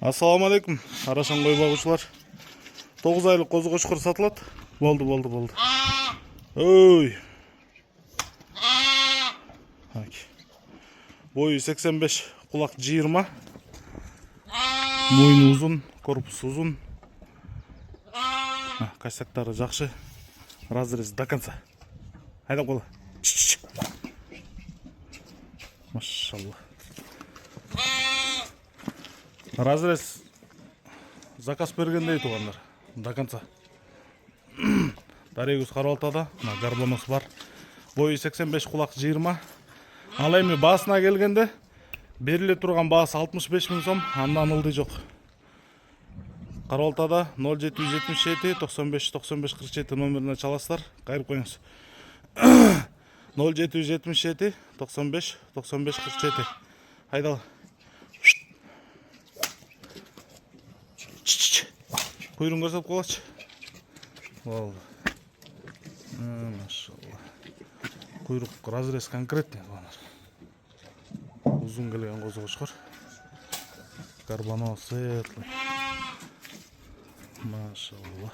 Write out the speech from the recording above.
Assalamu алейкум, арашан кой багучулар. 9 айлык козу кошкор сатылат. Болду. Ой. Бою 85, кулак 20. Мойну узун, корпусу узун. Косяктары жакшы. Разрез до конца. Айдап кола. Машалла. Разрез заказ бергендей тугандар. До конца. Дарегүз Карабалтада, гарбонос бар. Бою 85, кулак 20. Ал эми баасына келгенде бериле турган баасы 65 000 сом, андан ылдый жок. Карабалтада 0777 95 95 47 номерине чаласыздар, кайрып коюңуз. 0777 95 95 47. Айдал. Кuyruğunu gösterip kovaç. Oldu. Maşallah. Kuyruk razrez конкретный. Uzun gelgen kozu koşkor. Карбонос светлый. Maşallah.